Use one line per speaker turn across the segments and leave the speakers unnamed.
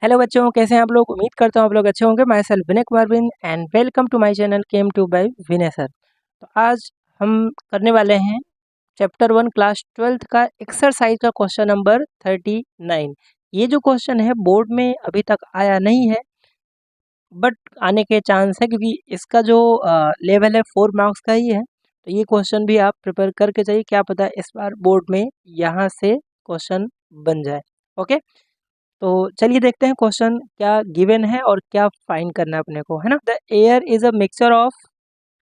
Hello बच्चों, कैसे हैं आप लोग। उम्मीद करता हूँ आप लोग अच्छे होंगे। Myself Vinay Kumar win and welcome to my channel chem to by Vinay sir. तो आज हम करने वाले हैं चैप्टर 1 क्लास 12th का एक्सरसाइज का क्वेश्चन नंबर 39। ये जो क्वेश्चन है बोर्ड में अभी तक आया नहीं है, बट आने के चांस है क्योंकि इसका जो लेवल है 4 मार्क्स का ही है। तो ये क्वेश्चन भी आप प्रिपेयर करके चाहिए, क्या पता इस बार बोर्ड में यहाँ से क्वेश्चन बन जाए। ओके, तो चलिए देखते हैं क्वेश्चन क्या गिवन है और क्या फाइंड करना है अपने को, है ना। The air is a mixture of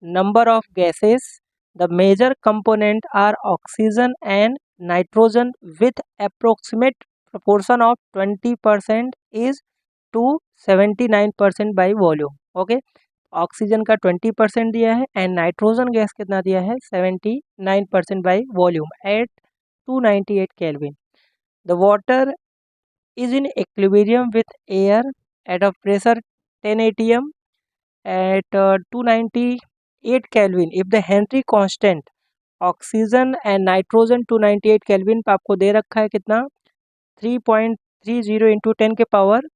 number of gases. The major component are oxygen and nitrogen with approximate proportion of 20% is to 79% by volume. Okay, oxygen का 20% दिया है एंड नाइट्रोजन गैस कितना दिया है 79% by volume at 298 kelvin. The water is in equilibrium with air at a pressure 10 atm at 298 Kelvin if the Henry constant oxygen and nitrogen 298 kelvin पे आपको दे रखा है कितना 3.30 इंटू 10 के power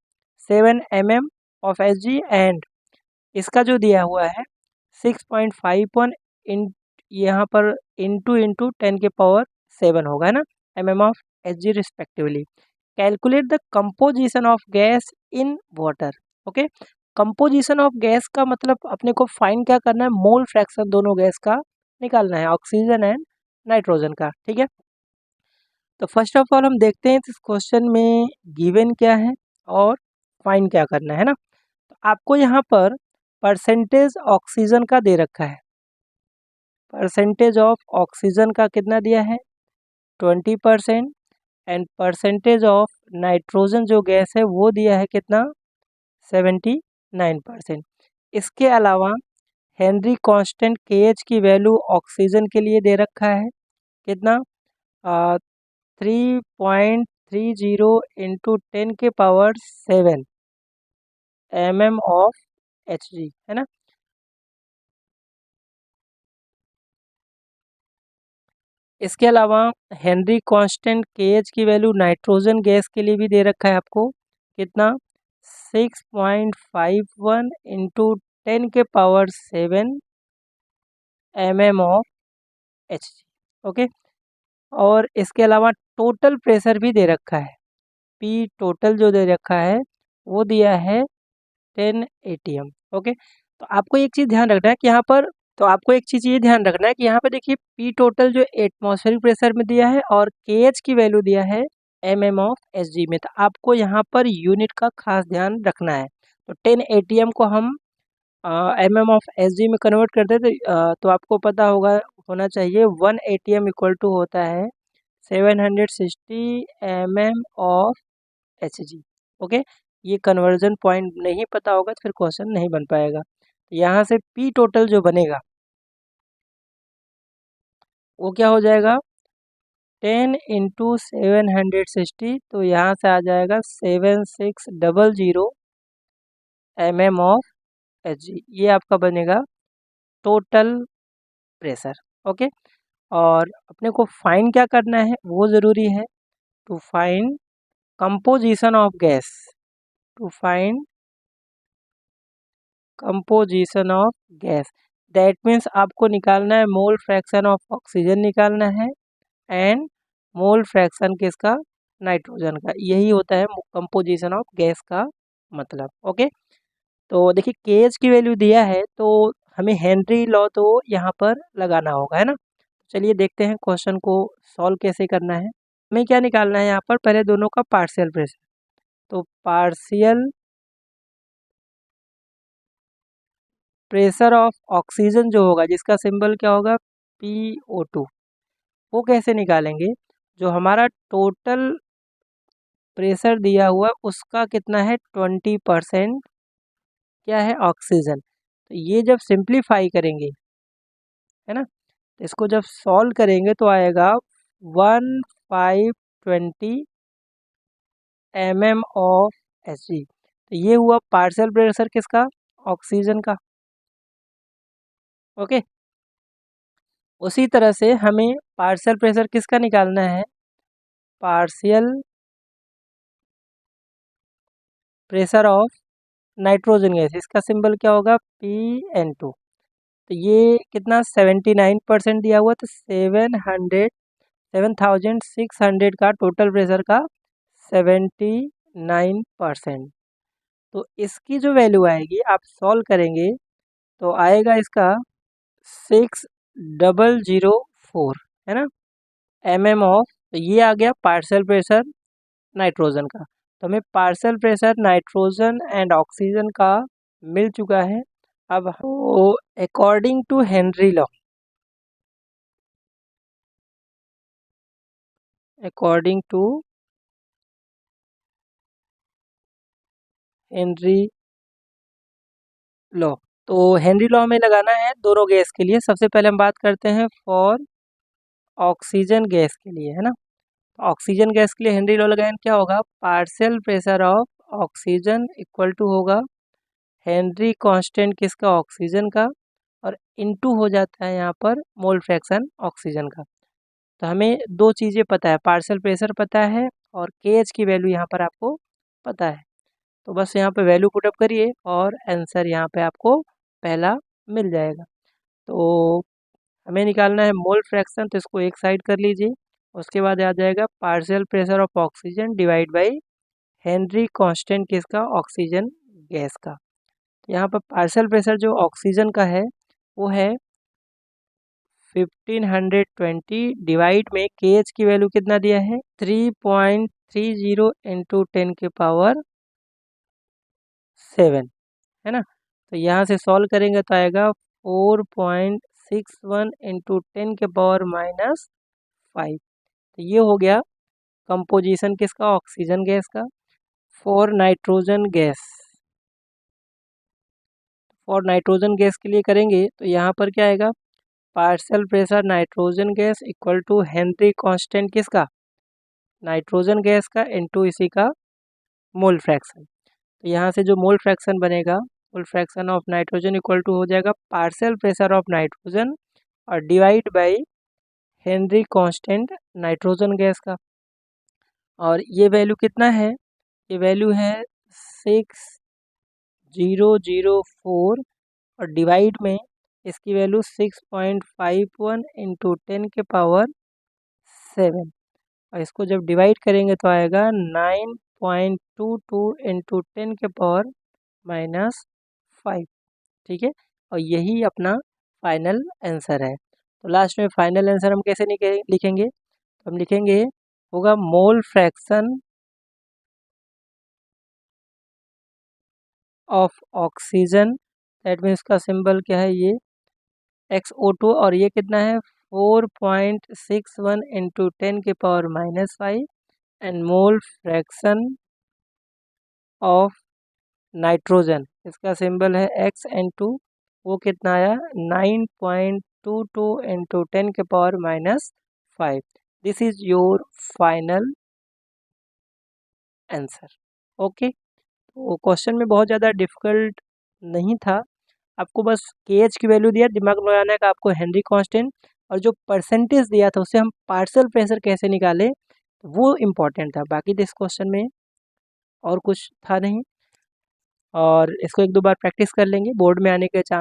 7 mm of S G, and इसका जो दिया हुआ है 6.51 इन यहाँ पर इंटू इंटू 10 के पावर 7 होगा, है ना, mm of H G respectively. Calculate the composition of gas in water. Okay, composition of gas का मतलब अपने को फाइंड क्या करना है, मोल फ्रैक्शन दोनों गैस का निकालना है, ऑक्सीजन एंड नाइट्रोजन का। ठीक है, तो फर्स्ट ऑफ ऑल हम देखते हैं इस क्वेश्चन में गिवन क्या है और फाइंड क्या करना है ना। तो आपको यहाँ पर परसेंटेज ऑक्सीजन का दे रखा है, परसेंटेज ऑफ ऑक्सीजन का कितना दिया है 20%, एंड परसेंटेज ऑफ नाइट्रोजन जो गैस है वो दिया है कितना 79%। इसके अलावा हेनरी कांस्टेंट के एच की वैल्यू ऑक्सीजन के लिए दे रखा है कितना 3.30 इंटू 10 के power 7 mm of H G, है ना। इसके अलावा हेनरी कांस्टेंट के एच की वैल्यू नाइट्रोजन गैस के लिए भी दे रखा है आपको कितना 6.51 इंटू 10 के power 7 mm of H G. Okay, और इसके अलावा टोटल प्रेशर भी दे रखा है, पी टोटल जो दे रखा है वो दिया है 10 atm। ओके, तो आपको एक चीज़ ध्यान रखना है कि यहाँ पर, तो आपको एक चीज़ ये ध्यान रखना है कि यहाँ पे देखिए पी टोटल जो एटमॉस्फेरिक प्रेशर में दिया है और के एच की वैल्यू दिया है mm ऑफ एस जी में। तो आपको यहाँ पर यूनिट का खास ध्यान रखना है। तो 10 atm को हम mm ऑफ एस जी में कन्वर्ट करते थे, तो आपको पता होगा होना चाहिए 1 atm इक्वल टू होता है 760 mm of H G. Okay, ये कन्वर्जन पॉइंट नहीं पता होगा तो फिर क्वेश्चन नहीं बन पाएगा। तो यहाँ से पी टोटल जो बनेगा वो क्या हो जाएगा 10 इंटू 760, तो यहाँ से आ जाएगा 7600 mm ऑफ एच जी। ये आपका बनेगा टोटल प्रेशर। ओके, और अपने को फाइंड क्या करना है वो ज़रूरी है, to find composition of gas, to find composition of gas. That means आपको निकालना है मोल फ्रैक्शन ऑफ ऑक्सीजन निकालना है एंड मोल फ्रैक्शन किसका नाइट्रोजन का। यही होता है कंपोजिशन ऑफ गैस का मतलब। ओके, तो देखिए केज की वैल्यू दिया है तो हमें हेनरी लॉ तो यहाँ पर लगाना होगा, है ना। चलिए देखते हैं क्वेश्चन को सॉल्व कैसे करना है। हमें क्या निकालना है यहाँ पर, पहले दोनों का पार्शियल प्रेशर। तो पार्शियल प्रेशर ऑफ ऑक्सीजन जो होगा जिसका सिंबल क्या होगा PO2, वो कैसे निकालेंगे, जो हमारा टोटल प्रेशर दिया हुआ उसका कितना है 20% क्या है ऑक्सीजन। तो ये जब सिंप्लीफाई करेंगे, है ना, तो इसको जब सॉल्व करेंगे तो आएगा 1520 mm ऑफ एच जी। तो ये हुआ पार्शियल प्रेशर किसका ऑक्सीजन का। ओके, उसी तरह से हमें पार्शियल प्रेशर किसका निकालना है, partial pressure of nitrogen gas, इसका सिंबल क्या होगा, PN2। तो ये कितना 79% दिया हुआ, तो 7600 का टोटल प्रेशर का 79%। तो इसकी जो वैल्यू आएगी आप सॉल्व करेंगे तो आएगा इसका 6004, है ना, ऑफ। तो ये आ गया पार्शियल प्रेशर नाइट्रोजन का। तो हमें partial pressure nitrogen and oxygen का मिल चुका है। अब according to Henry law, according to Henry law, तो हेनरी लॉ में लगाना है दोनों गैस के लिए। सबसे पहले हम बात करते हैं फॉर ऑक्सीजन गैस के लिए, है ना। ऑक्सीजन गैस के लिए हेनरी लॉ लगाएं, क्या होगा, partial pressure of oxygen equal to होगा हेनरी कांस्टेंट किसका, ऑक्सीजन का, और इनटू हो जाता है यहाँ पर मोल फ्रैक्शन ऑक्सीजन का। तो हमें दो चीज़ें पता है, पार्शियल प्रेशर पता है और केएच की वैल्यू यहाँ पर आपको पता है। तो बस यहाँ पे वैल्यू पुटअप करिए और आंसर यहाँ पे आपको पहला मिल जाएगा। तो हमें निकालना है मोल फ्रैक्शन, तो इसको एक साइड कर लीजिए। उसके बाद आ जाएगा partial pressure of oxygen divide by Henry constant किसका, ऑक्सीजन गैस का। तो यहाँ पर पार्शियल प्रेशर जो ऑक्सीजन का है वो है 1520, डिवाइड में केएच की वैल्यू कितना दिया है, 3.30 इंटू 10 के पावर 7, है ना। तो यहाँ से सॉल्व करेंगे तो आएगा 4.61 इंटू 10 के पावर -5। तो ये हो गया कंपोजिशन किसका, ऑक्सीजन गैस का। For nitrogen gas, for nitrogen gas के लिए करेंगे तो यहाँ पर क्या आएगा, partial pressure nitrogen gas equal to Henry constant किसका, नाइट्रोजन गैस का, इनटू इसी का मोल फ्रैक्शन। तो यहाँ से जो मोल फ्रैक्शन बनेगा, mole fraction of nitrogen equal to हो जाएगा पार्शियल प्रेशर ऑफ नाइट्रोजन और divide by Henry constant nitrogen gas का। और ये वैल्यू कितना है, ये वैल्यू है 6004 और डिवाइड में इसकी वैल्यू 6.51 इंटू 10 के पावर 7, और इसको जब डिवाइड करेंगे तो आएगा 9.22 इंटू 10 के पावर -5, ठीक है। और यही अपना फाइनल आंसर है। तो लास्ट में फाइनल आंसर हम कैसे लिखेंगे, तो हम लिखेंगे होगा मोल fraction of oxygen, that means का सिंबल क्या है, ये XO2, और ये कितना है 4.61 इंटू 10 के power -5, and mole fraction of nitrogen, इसका सिंबल है XN2, वो कितना आया 9.22 इंटू 10 के power -5। This is your final answer. Okay, तो क्वेश्चन में बहुत ज़्यादा डिफिकल्ट नहीं था, आपको बस केएच की वैल्यू दिया, दिमाग में लगाना है कि आपको हेनरी कांस्टेंट और जो परसेंटेज दिया था उससे हम पार्शियल प्रेशर कैसे निकाले, वो इम्पोर्टेंट था। बाकी तो इस क्वेश्चन में और कुछ था नहीं, और इसको एक दो बार प्रैक्टिस कर लेंगे, बोर्ड में आने के चांस